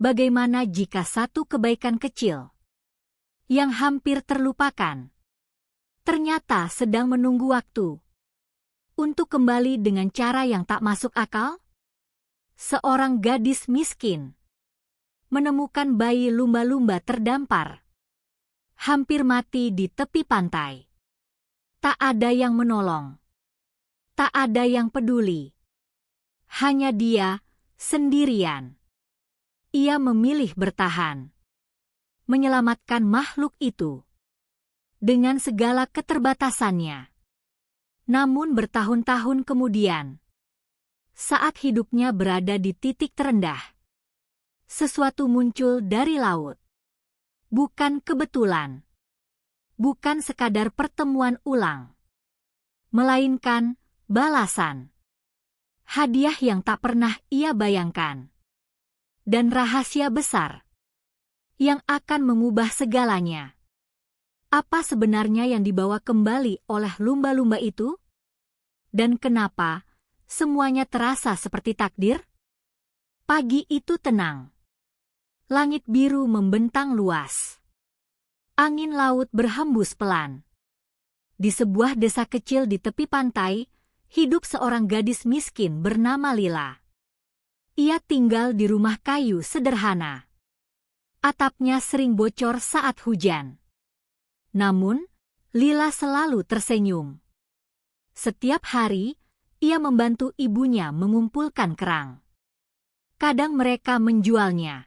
Bagaimana jika satu kebaikan kecil yang hampir terlupakan ternyata sedang menunggu waktu untuk kembali dengan cara yang tak masuk akal? Seorang gadis miskin menemukan bayi lumba-lumba terdampar, hampir mati di tepi pantai. Tak ada yang menolong, tak ada yang peduli. Hanya dia sendirian. Ia memilih bertahan, menyelamatkan makhluk itu dengan segala keterbatasannya. Namun bertahun-tahun kemudian, saat hidupnya berada di titik terendah, sesuatu muncul dari laut. Bukan kebetulan, bukan sekadar pertemuan ulang, melainkan balasan. Hadiah yang tak pernah ia bayangkan. Dan rahasia besar yang akan mengubah segalanya. Apa sebenarnya yang dibawa kembali oleh lumba-lumba itu? Dan kenapa semuanya terasa seperti takdir? Pagi itu tenang. Langit biru membentang luas. Angin laut berhembus pelan. Di sebuah desa kecil di tepi pantai, hidup seorang gadis miskin bernama Lila. Ia tinggal di rumah kayu sederhana. Atapnya sering bocor saat hujan. Namun, Lila selalu tersenyum. Setiap hari, ia membantu ibunya mengumpulkan kerang. Kadang mereka menjualnya.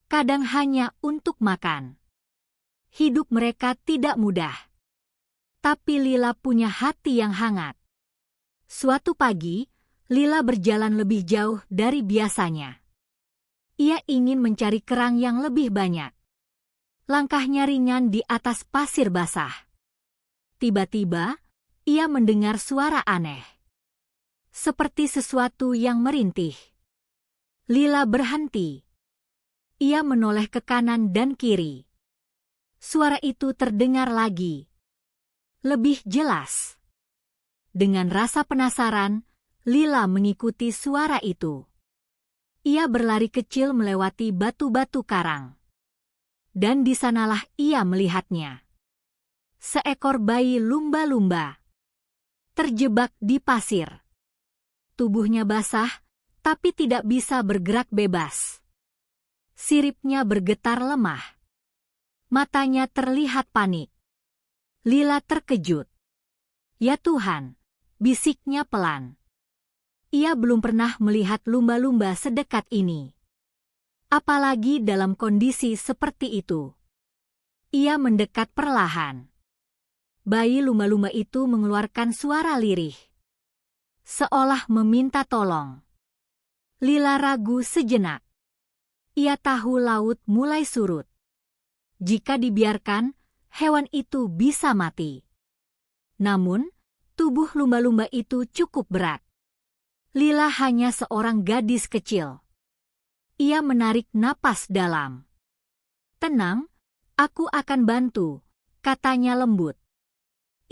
Kadang hanya untuk makan. Hidup mereka tidak mudah. Tapi Lila punya hati yang hangat. Suatu pagi, Lila berjalan lebih jauh dari biasanya. Ia ingin mencari kerang yang lebih banyak. Langkahnya ringan di atas pasir basah. Tiba-tiba, ia mendengar suara aneh. Seperti sesuatu yang merintih. Lila berhenti. Ia menoleh ke kanan dan kiri. Suara itu terdengar lagi. Lebih jelas. Dengan rasa penasaran, Lila mengikuti suara itu. Ia berlari kecil melewati batu-batu karang. Dan di sanalah ia melihatnya. Seekor bayi lumba-lumba. Terjebak di pasir. Tubuhnya basah, tapi tidak bisa bergerak bebas. Siripnya bergetar lemah. Matanya terlihat panik. Lila terkejut. Ya Tuhan, bisiknya pelan. Ia belum pernah melihat lumba-lumba sedekat ini. Apalagi dalam kondisi seperti itu. Ia mendekat perlahan. Bayi lumba-lumba itu mengeluarkan suara lirih. Seolah meminta tolong. Lila ragu sejenak. Ia tahu laut mulai surut. Jika dibiarkan, hewan itu bisa mati. Namun, tubuh lumba-lumba itu cukup berat. Lila hanya seorang gadis kecil. Ia menarik napas dalam. Tenang, aku akan bantu, katanya lembut.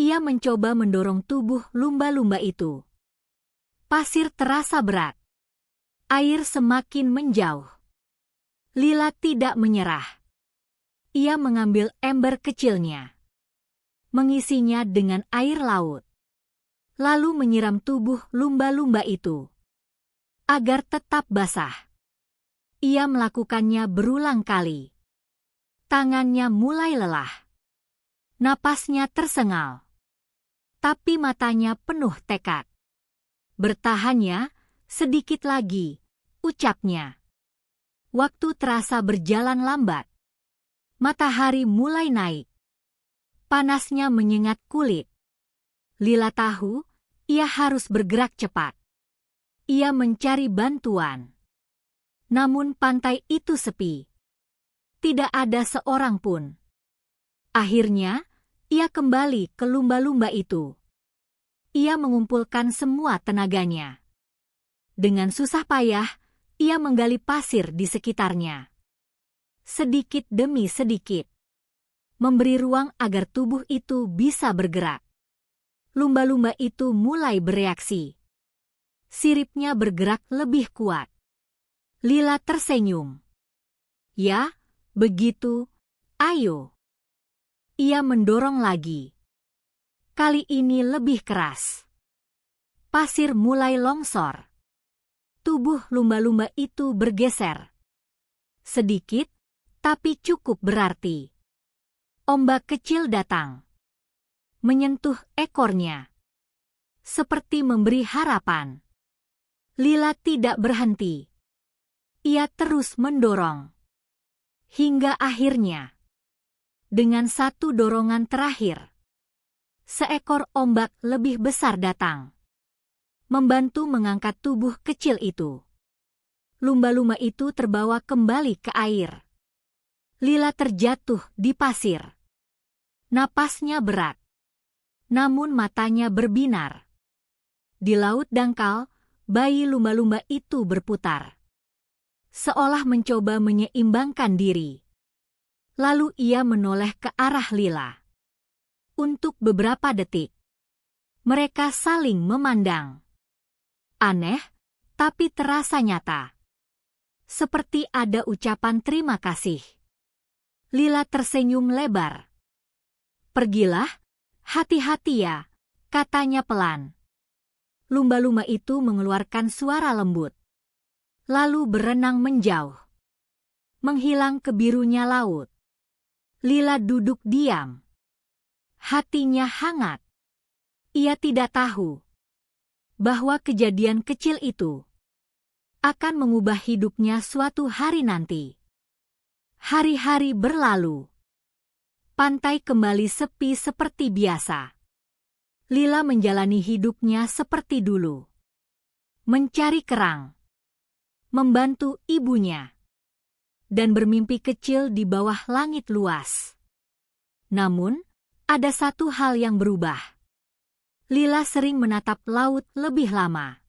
Ia mencoba mendorong tubuh lumba-lumba itu. Pasir terasa berat. Air semakin menjauh. Lila tidak menyerah. Ia mengambil ember kecilnya. Mengisinya dengan air laut. Lalu menyiram tubuh lumba-lumba itu. Agar tetap basah. Ia melakukannya berulang kali. Tangannya mulai lelah. Napasnya tersengal. Tapi matanya penuh tekad. Bertahannya, sedikit lagi, ucapnya. Waktu terasa berjalan lambat. Matahari mulai naik. Panasnya menyengat kulit. Lila tahu, ia harus bergerak cepat. Ia mencari bantuan. Namun pantai itu sepi. Tidak ada seorang pun. Akhirnya, ia kembali ke lumba-lumba itu. Ia mengumpulkan semua tenaganya. Dengan susah payah, ia menggali pasir di sekitarnya. Sedikit demi sedikit. Memberi ruang agar tubuh itu bisa bergerak. Lumba-lumba itu mulai bereaksi. Siripnya bergerak lebih kuat. Lila tersenyum. Ya, begitu. Ayo. Ia mendorong lagi. Kali ini lebih keras. Pasir mulai longsor. Tubuh lumba-lumba itu bergeser. Sedikit, tapi cukup berarti. Ombak kecil datang. Menyentuh ekornya. Seperti memberi harapan. Lila tidak berhenti. Ia terus mendorong. Hingga akhirnya, dengan satu dorongan terakhir, seekor ombak lebih besar datang. Membantu mengangkat tubuh kecil itu. Lumba-lumba itu terbawa kembali ke air. Lila terjatuh di pasir. Napasnya berat. Namun matanya berbinar. Di laut dangkal, bayi lumba-lumba itu berputar. Seolah mencoba menyeimbangkan diri. Lalu ia menoleh ke arah Lila. Untuk beberapa detik, mereka saling memandang. Aneh, tapi terasa nyata. Seperti ada ucapan terima kasih. Lila tersenyum lebar. Pergilah, hati-hati ya, katanya pelan. Lumba-lumba itu mengeluarkan suara lembut. Lalu berenang menjauh. Menghilang ke birunya laut. Lila duduk diam. Hatinya hangat. Ia tidak tahu bahwa kejadian kecil itu akan mengubah hidupnya suatu hari nanti. Hari-hari berlalu. Pantai kembali sepi seperti biasa. Lila menjalani hidupnya seperti dulu. Mencari kerang. Membantu ibunya. Dan bermimpi kecil di bawah langit luas. Namun, ada satu hal yang berubah. Lila sering menatap laut lebih lama.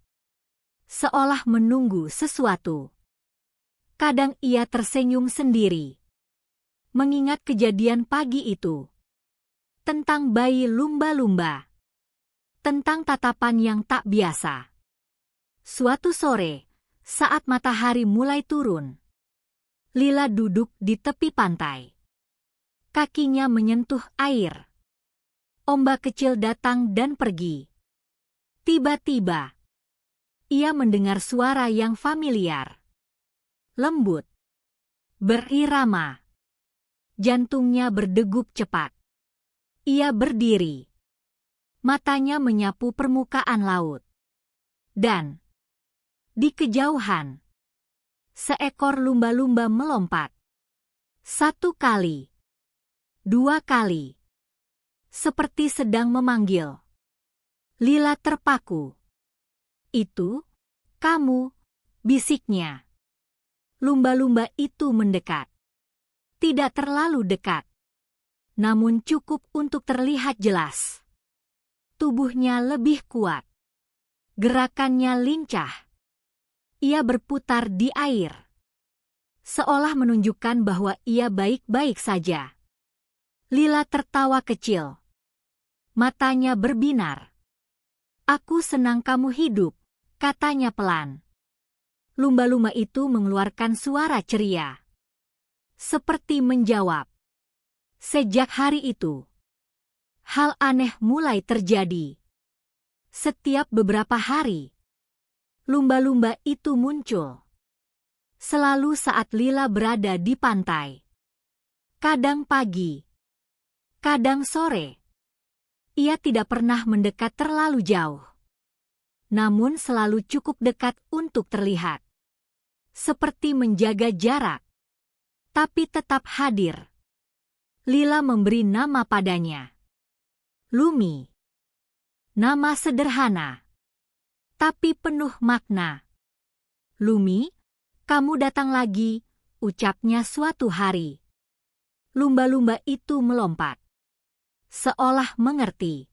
Seolah menunggu sesuatu. Kadang ia tersenyum sendiri. Mengingat kejadian pagi itu. Tentang bayi lumba-lumba. Tentang tatapan yang tak biasa. Suatu sore, saat matahari mulai turun, Lila duduk di tepi pantai. Kakinya menyentuh air. Ombak kecil datang dan pergi. Tiba-tiba, ia mendengar suara yang familiar. Lembut. Berirama. Jantungnya berdegup cepat. Ia berdiri. Matanya menyapu permukaan laut. Dan di kejauhan, seekor lumba-lumba melompat. 1 kali. 2 kali. Seperti sedang memanggil. Lila terpaku. Itu, kamu, bisiknya. Lumba-lumba itu mendekat. Tidak terlalu dekat. Namun cukup untuk terlihat jelas. Tubuhnya lebih kuat. Gerakannya lincah. Ia berputar di air. Seolah menunjukkan bahwa ia baik-baik saja. Lila tertawa kecil. Matanya berbinar. Aku senang kamu hidup, katanya pelan. Lumba-lumba itu mengeluarkan suara ceria. Seperti menjawab. Sejak hari itu, hal aneh mulai terjadi. Setiap beberapa hari, lumba-lumba itu muncul. Selalu saat Lila berada di pantai. Kadang pagi, kadang sore. Ia tidak pernah mendekat terlalu jauh. Namun selalu cukup dekat untuk terlihat. Seperti menjaga jarak. Tapi tetap hadir. Lila memberi nama padanya. Lumi. Nama sederhana. Tapi penuh makna. Lumi, kamu datang lagi, ucapnya suatu hari. Lumba-lumba itu melompat. Seolah mengerti.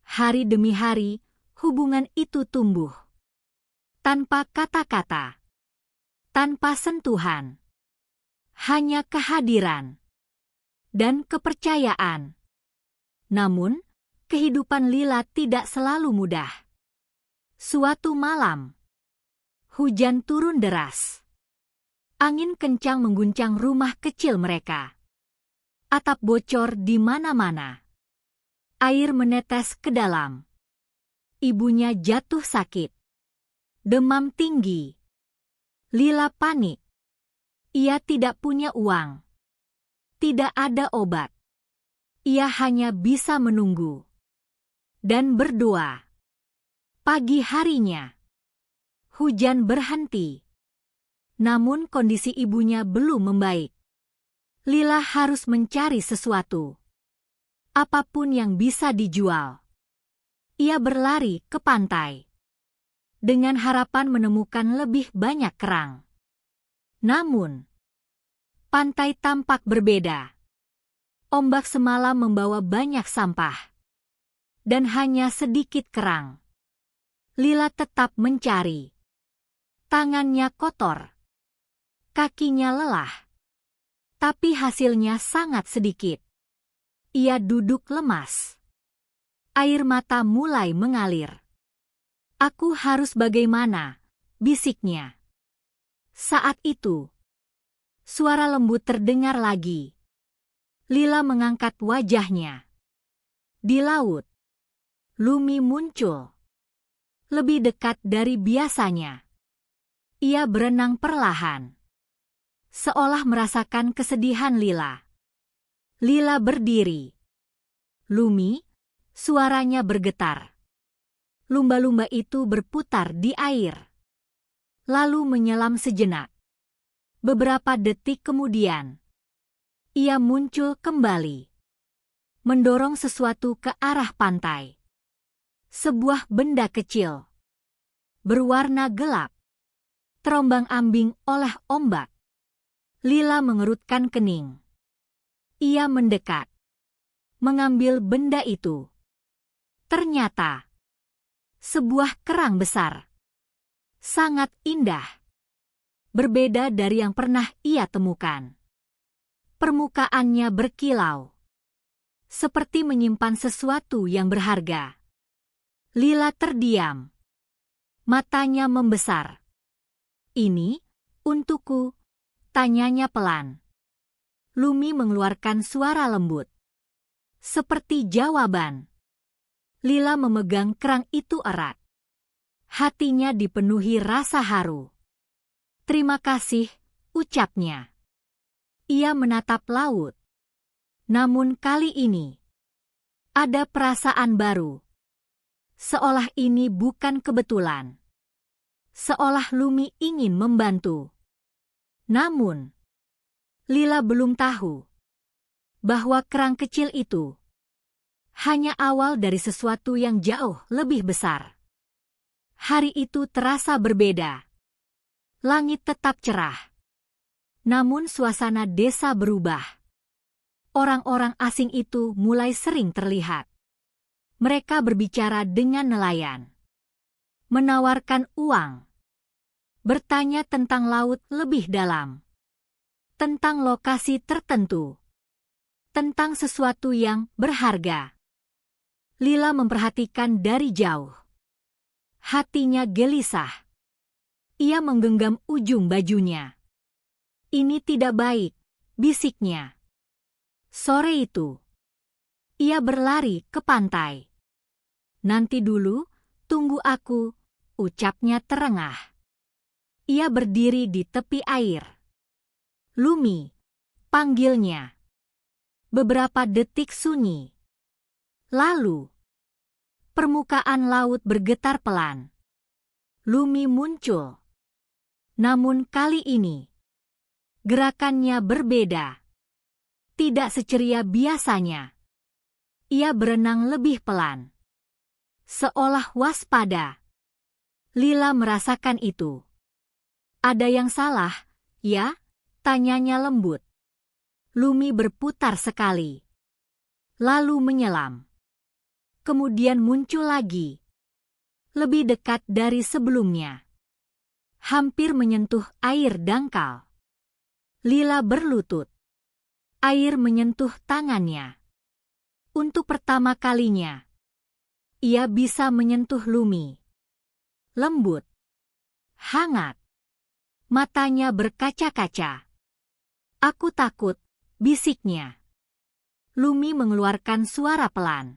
Hari demi hari, hubungan itu tumbuh. Tanpa kata-kata. Tanpa sentuhan. Hanya kehadiran. Dan kepercayaan. Namun, kehidupan Lila tidak selalu mudah. Suatu malam, hujan turun deras. Angin kencang mengguncang rumah kecil mereka. Atap bocor di mana-mana. Air menetes ke dalam. Ibunya jatuh sakit. Demam tinggi. Lila panik. Ia tidak punya uang. Tidak ada obat. Ia hanya bisa menunggu. Dan berdoa. Pagi harinya. Hujan berhenti. Namun kondisi ibunya belum membaik. Lila harus mencari sesuatu. Apapun yang bisa dijual. Ia berlari ke pantai. Dengan harapan menemukan lebih banyak kerang. Namun, pantai tampak berbeda. Ombak semalam membawa banyak sampah. Dan hanya sedikit kerang. Lila tetap mencari. Tangannya kotor. Kakinya lelah. Tapi hasilnya sangat sedikit. Ia duduk lemas. Air mata mulai mengalir. Aku harus bagaimana? Bisiknya. Saat itu, suara lembut terdengar lagi. Lila mengangkat wajahnya. Di laut, Lumi muncul. Lebih dekat dari biasanya. Ia berenang perlahan. Seolah merasakan kesedihan Lila. Lila berdiri. Lumi, suaranya bergetar. Lumba-lumba itu berputar di air. Lalu menyelam sejenak. Beberapa detik kemudian, ia muncul kembali. Mendorong sesuatu ke arah pantai. Sebuah benda kecil. Berwarna gelap. Terombang-ambing oleh ombak. Lila mengerutkan kening. Ia mendekat. Mengambil benda itu. Ternyata, sebuah kerang besar. Sangat indah. Berbeda dari yang pernah ia temukan. Permukaannya berkilau. Seperti menyimpan sesuatu yang berharga. Lila terdiam. Matanya membesar. Ini, untukku, tanyanya pelan. Lumi mengeluarkan suara lembut. Seperti jawaban. Lila memegang kerang itu erat. Hatinya dipenuhi rasa haru. Terima kasih, ucapnya. Ia menatap laut. Namun kali ini, ada perasaan baru. Seolah ini bukan kebetulan. Seolah Lumi ingin membantu. Namun, Lila belum tahu bahwa kerang kecil itu hanya awal dari sesuatu yang jauh lebih besar. Hari itu terasa berbeda. Langit tetap cerah. Namun suasana desa berubah. Orang-orang asing itu mulai sering terlihat. Mereka berbicara dengan nelayan. Menawarkan uang. Bertanya tentang laut lebih dalam. Tentang lokasi tertentu. Tentang sesuatu yang berharga. Lila memperhatikan dari jauh. Hatinya gelisah. Ia menggenggam ujung bajunya. Ini tidak baik, bisiknya. Sore itu, ia berlari ke pantai. Nanti dulu, tunggu aku, ucapnya terengah. Ia berdiri di tepi air. Lumi, panggilnya. Beberapa detik sunyi. Lalu, permukaan laut bergetar pelan. Lumi muncul. Namun kali ini, gerakannya berbeda. Tidak seceria biasanya. Ia berenang lebih pelan. Seolah waspada. Lila merasakan itu. Ada yang salah, ya? Tanyanya lembut. Lumi berputar sekali. Lalu menyelam. Kemudian muncul lagi. Lebih dekat dari sebelumnya. Hampir menyentuh air dangkal. Lila berlutut. Air menyentuh tangannya. Untuk pertama kalinya, ia bisa menyentuh Lumi. Lembut. Hangat. Matanya berkaca-kaca. Aku takut, bisiknya. Lumi mengeluarkan suara pelan,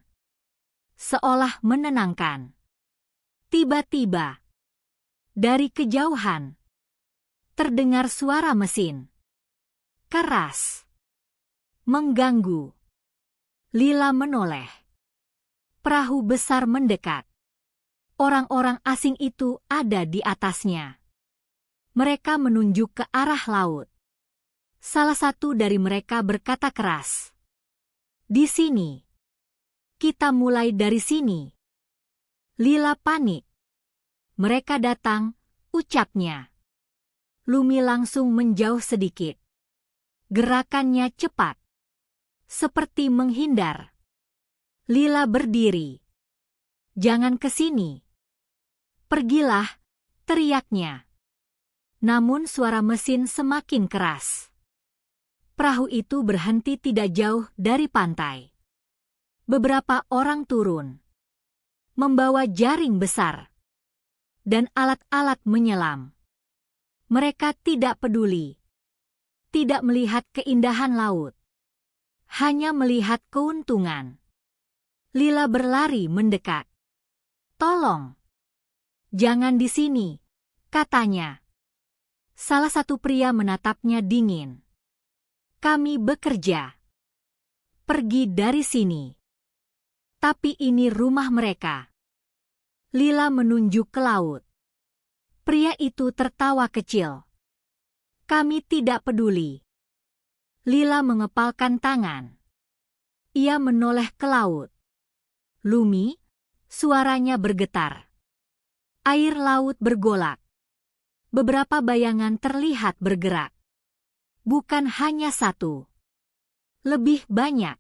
seolah menenangkan. Tiba-tiba, dari kejauhan, terdengar suara mesin. Keras. Mengganggu. Lila menoleh. Perahu besar mendekat. Orang-orang asing itu ada di atasnya. Mereka menunjuk ke arah laut. Salah satu dari mereka berkata keras, "Di sini. Kita mulai dari sini." Lila panik. "Mereka datang," ucapnya. Lumi langsung menjauh sedikit. Gerakannya cepat, seperti menghindar. Lila berdiri. "Jangan ke sini." "Pergilah," teriaknya. Namun suara mesin semakin keras. Perahu itu berhenti tidak jauh dari pantai. Beberapa orang turun, membawa jaring besar dan alat-alat menyelam. Mereka tidak peduli, tidak melihat keindahan laut, hanya melihat keuntungan. Lila berlari mendekat. "Tolong, jangan di sini," katanya. Salah satu pria menatapnya dingin. "Kami bekerja. Pergi dari sini." "Tapi ini rumah mereka." Lila menunjuk ke laut. Pria itu tertawa kecil. "Kami tidak peduli." Lila mengepalkan tangan. Ia menoleh ke laut. "Lumi," suaranya bergetar. Air laut bergolak. Beberapa bayangan terlihat bergerak. Bukan hanya satu. Lebih banyak.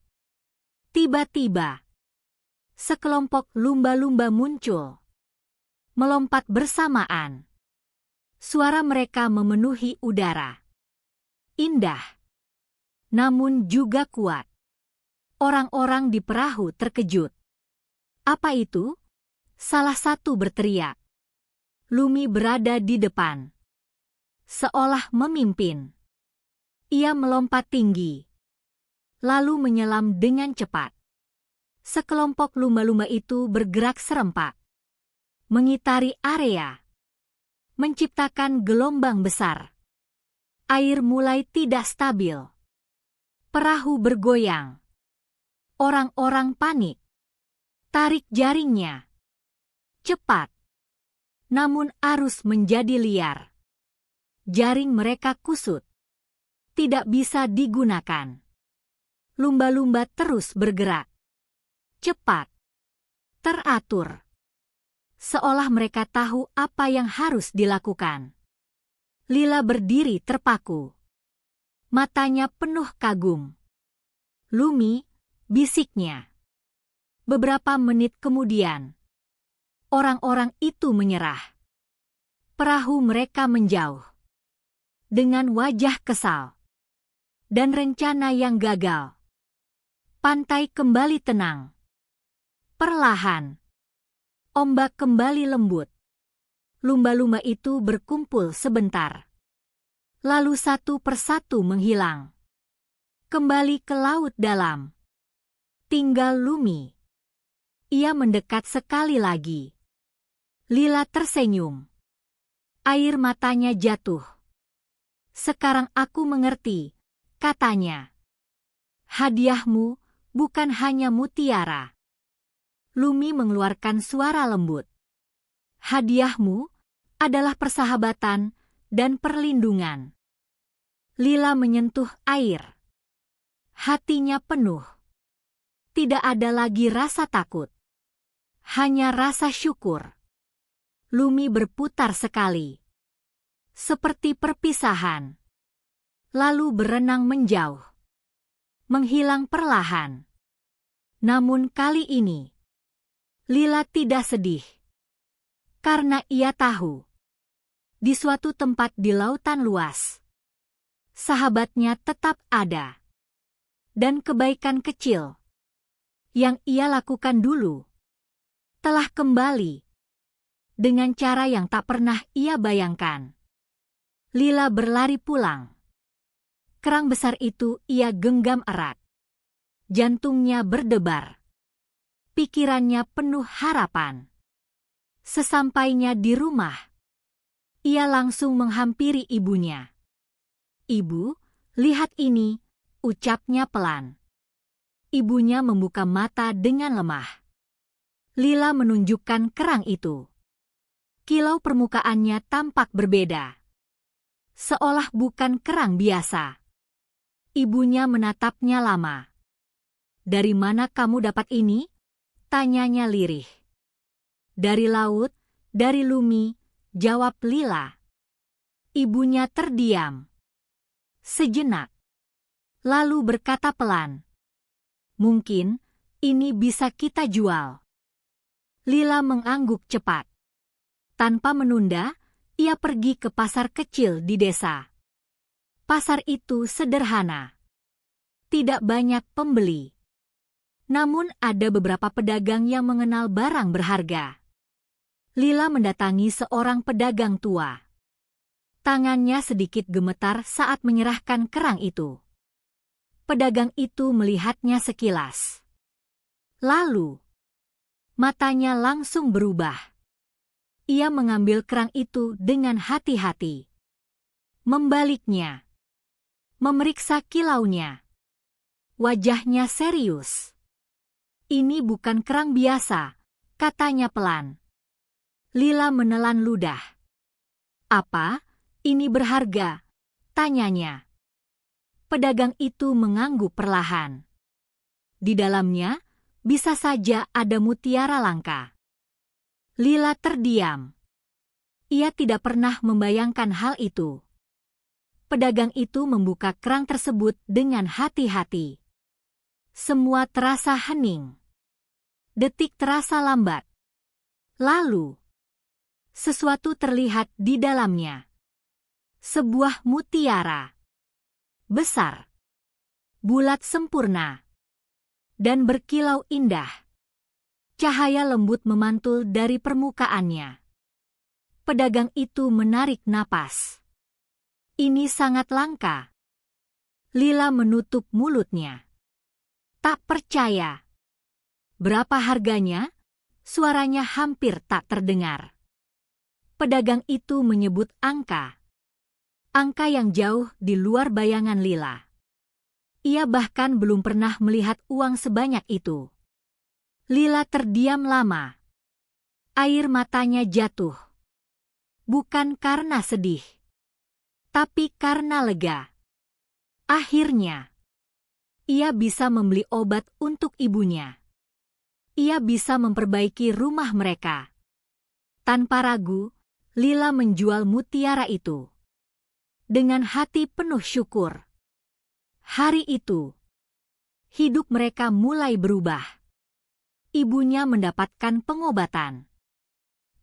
Tiba-tiba, sekelompok lumba-lumba muncul. Melompat bersamaan. Suara mereka memenuhi udara. Indah. Namun juga kuat. Orang-orang di perahu terkejut. "Apa itu?" salah satu berteriak. Lumi berada di depan, seolah memimpin. Ia melompat tinggi, lalu menyelam dengan cepat. Sekelompok lumba-lumba itu bergerak serempak, mengitari area, menciptakan gelombang besar. Air mulai tidak stabil. Perahu bergoyang. Orang-orang panik. Tarik jaringnya. Cepat. Namun arus menjadi liar. Jaring mereka kusut. Tidak bisa digunakan. Lumba-lumba terus bergerak. Cepat. Teratur. Seolah mereka tahu apa yang harus dilakukan. Lila berdiri terpaku. Matanya penuh kagum. "Lumi," bisiknya. Beberapa menit kemudian, orang-orang itu menyerah. Perahu mereka menjauh. Dengan wajah kesal dan rencana yang gagal. Pantai kembali tenang. Perlahan, ombak kembali lembut. Lumba-lumba itu berkumpul sebentar. Lalu satu persatu menghilang. Kembali ke laut dalam. Tinggal Lumi. Ia mendekat sekali lagi. Lila tersenyum. Air matanya jatuh. "Sekarang aku mengerti," katanya. "Hadiahmu bukan hanya mutiara." Lumi mengeluarkan suara lembut. "Hadiahmu adalah persahabatan dan perlindungan." Lila menyentuh air. Hatinya penuh. Tidak ada lagi rasa takut. Hanya rasa syukur. Lumi berputar sekali. Seperti perpisahan. Lalu berenang menjauh. Menghilang perlahan. Namun kali ini, Lila tidak sedih. Karena ia tahu, di suatu tempat di lautan luas, sahabatnya tetap ada. Dan kebaikan kecil yang ia lakukan dulu telah kembali dengan cara yang tak pernah ia bayangkan. Lila berlari pulang. Kerang besar itu ia genggam erat. Jantungnya berdebar. Pikirannya penuh harapan. Sesampainya di rumah, ia langsung menghampiri ibunya. "Ibu, lihat ini," ucapnya pelan. Ibunya membuka mata dengan lemah. Lila menunjukkan kerang itu. Kilau permukaannya tampak berbeda. Seolah bukan kerang biasa. Ibunya menatapnya lama. "Dari mana kamu dapat ini?" tanyanya lirih. "Dari laut, dari Lumi," jawab Lila. Ibunya terdiam sejenak, lalu berkata pelan, "Mungkin ini bisa kita jual." Lila mengangguk cepat. Tanpa menunda, ia pergi ke pasar kecil di desa. Pasar itu sederhana. Tidak banyak pembeli. Namun ada beberapa pedagang yang mengenal barang berharga. Lila mendatangi seorang pedagang tua. Tangannya sedikit gemetar saat menyerahkan kerang itu. Pedagang itu melihatnya sekilas. Lalu, matanya langsung berubah. Ia mengambil kerang itu dengan hati-hati. Membaliknya. Memeriksa kilaunya. Wajahnya serius. "Ini bukan kerang biasa," katanya pelan. Lila menelan ludah. "Apa? Ini berharga?" tanyanya. Pedagang itu mengangguk perlahan. Di dalamnya bisa saja ada mutiara langka. Lila terdiam. Ia tidak pernah membayangkan hal itu. Pedagang itu membuka kerang tersebut dengan hati-hati. Semua terasa hening. Detik terasa lambat. Lalu, sesuatu terlihat di dalamnya. Sebuah mutiara. Besar. Bulat sempurna. Dan berkilau indah. Cahaya lembut memantul dari permukaannya. Pedagang itu menarik napas. Ini sangat langka. Lila menutup mulutnya. Tak percaya. "Berapa harganya?" Suaranya hampir tak terdengar. Pedagang itu menyebut angka. Angka yang jauh di luar bayangan Lila. Ia bahkan belum pernah melihat uang sebanyak itu. Lila terdiam lama. Air matanya jatuh. Bukan karena sedih, tapi karena lega. Akhirnya, ia bisa membeli obat untuk ibunya. Ia bisa memperbaiki rumah mereka. Tanpa ragu, Lila menjual mutiara itu. Dengan hati penuh syukur. Hari itu, hidup mereka mulai berubah. Ibunya mendapatkan pengobatan.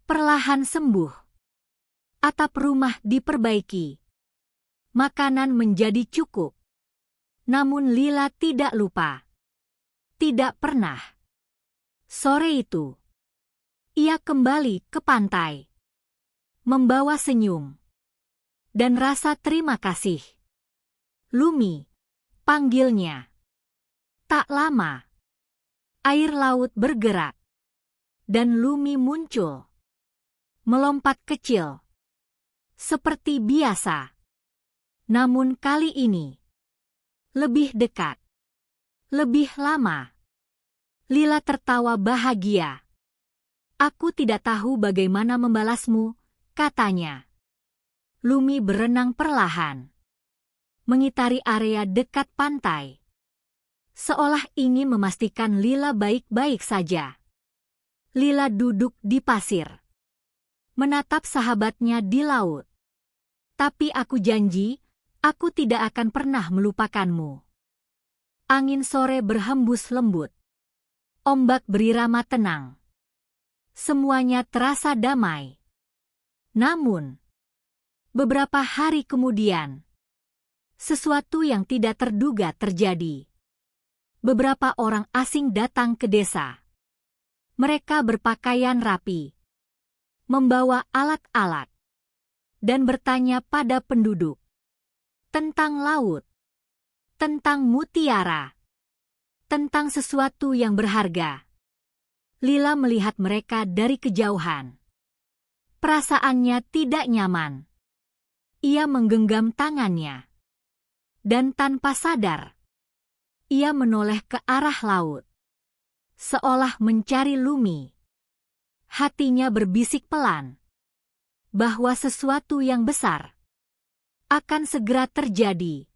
Perlahan sembuh. Atap rumah diperbaiki. Makanan menjadi cukup. Namun Lila tidak lupa. Tidak pernah. Sore itu, ia kembali ke pantai. Membawa senyum. Dan rasa terima kasih. "Lumi," panggilnya. Tak lama, air laut bergerak. Dan Lumi muncul. Melompat kecil. Seperti biasa. Namun kali ini, lebih dekat. Lebih lama. Lila tertawa bahagia. "Aku tidak tahu bagaimana membalasmu," katanya. Lumi berenang perlahan. Mengitari area dekat pantai. Seolah ingin memastikan Lila baik-baik saja. Lila duduk di pasir. Menatap sahabatnya di laut. "Tapi aku janji, aku tidak akan pernah melupakanmu." Angin sore berhembus lembut. Ombak berirama tenang. Semuanya terasa damai. Namun, beberapa hari kemudian, sesuatu yang tidak terduga terjadi. Beberapa orang asing datang ke desa. Mereka berpakaian rapi, membawa alat-alat, dan bertanya pada penduduk tentang laut, tentang mutiara, tentang sesuatu yang berharga. Lila melihat mereka dari kejauhan. Perasaannya tidak nyaman. Ia menggenggam tangannya. Dan tanpa sadar, ia menoleh ke arah laut, seolah mencari Lumi. Hatinya berbisik pelan bahwa sesuatu yang besar akan segera terjadi.